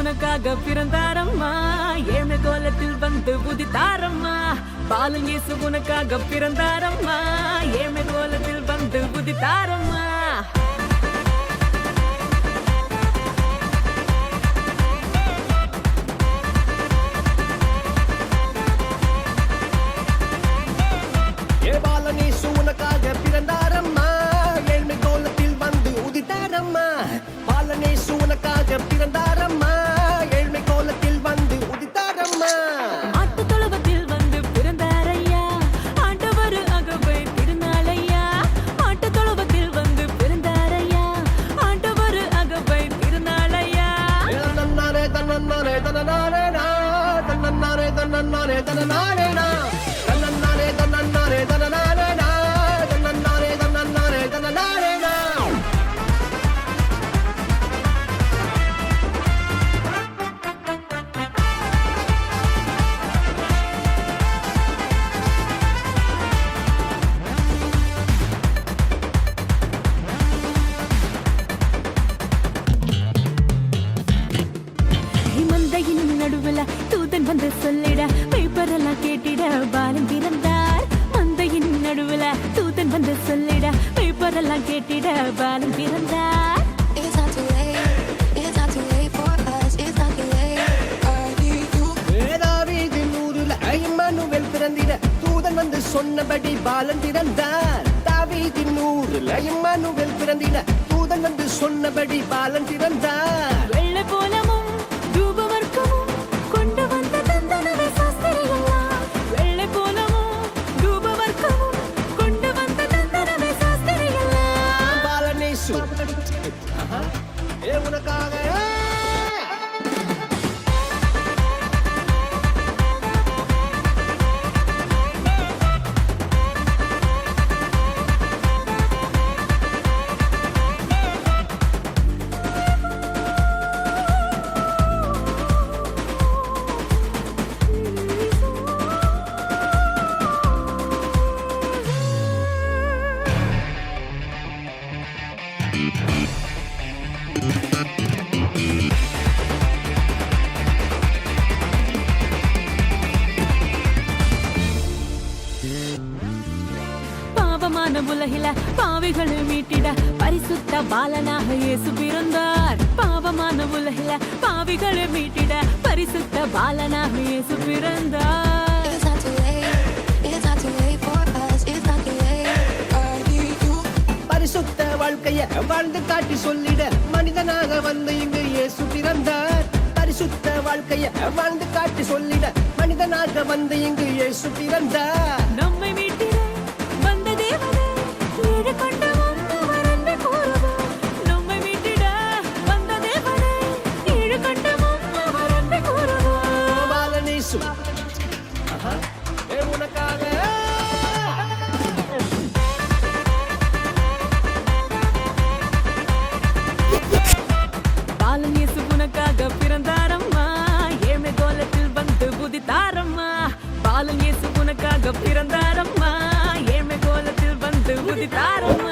உனக்காக பிறந்தாரம்மா ஏழ்மை கோலத்தில் வந்து உதித்தாரம்மா பாலன் இயேசு உனக்காக பிறந்தாரம்மா ஏழ்மை கோலத்தில் வந்து உதித்தாரம்மா உனக்காக பிறந்தாரம்மா ஏழ்மை கோலத்தில் வந்து உதித்தாரம்மா பாலனேசு உனக்காக பிறந்தாரம்மா ஏழ்மை கோலத்தில் வந்து உதித்தாரம்மா ஆட்டு தொழுவத்தில் வந்து பிறந்தாரையா ஆண்டவர் அகவை திருநாளையா ஆட்டு தொழுவத்தில் வந்து பிறந்தாரையா ஆண்டவர் அகவை திருநாளையா தன்னன்னாரே தன்னன்னாரே தன்னனாரே தன்னன்னாரே தன்னன்னாரே தன்னனாரே தன்னன்னாரே தன்னன்னாரே தன்னனாரே நடுவுல தூதன் வந்து சொல்லிட பேப்பரெல்லாம் கேட்டிட பாலன் பிறந்தார் மந்தையின் நடுவுல தூதன் வந்து சொல்லிட பேப்பரெல்லாம் கேட்டிட பாலன் பிறந்தார் பிறந்திட தூதன் வந்து சொன்னபடி பாலன் பிறந்தார் தாவீதின் ஊரில் இம்மானுவேல் பிறந்திட தூதன் வந்து சொன்னபடி பாலன் பிறந்தார் வெள்ளை போலமும் தூபவர்க்கமும் கொண்டு வந்த தந்தனவே சாஸ்திரிகளா வெள்ளை போலமும் தூபவர்க்கமும் கொண்டு வந்த தந்தனவே சாஸ்திரிகளா பாலனேசு உனக்காக பாவமான உலகில பாவிகளை மீட்டிட பரிசுத்த பாலனாக இயேசு பிறந்தார் பாவமான உலகில பாவிகளை மீட்டிட பரிசுத்த பாலனாக இயேசு பிறந்தார் பரிசுத்த வாழ்க்கைய வாழ்ந்து காட்டி சொல்லிட மனிதனாக வந்து இங்கு இயேசு பிறந்தார் பரிசுத்த வாழ்க்கைய வாழ்ந்து காட்டி சொல்லிட மனிதனாக வந்து இங்கு இயேசு பிறந்தார் நம்மை மீட்டிட வந்த தேவனே ஏழு கண்டவன் அவர் அன்பை கூறுவோம் நம்மை மீட்டிட வந்த தேவனே ஏழு கண்டவன் அவர் அன்பை கூறுவோம் பாலனேசு உனக்காக பாலன் இயேசு உனக்காக பிறந்தாரம்மா ஏழ்மை கோலத்தில் வந்து உதித்தாரம்மா பாலன் இயேசு உனக்காக பிறந்தாரம்மா ஏழ்மை கோலத்தில் வந்து உதித்தாரம்மா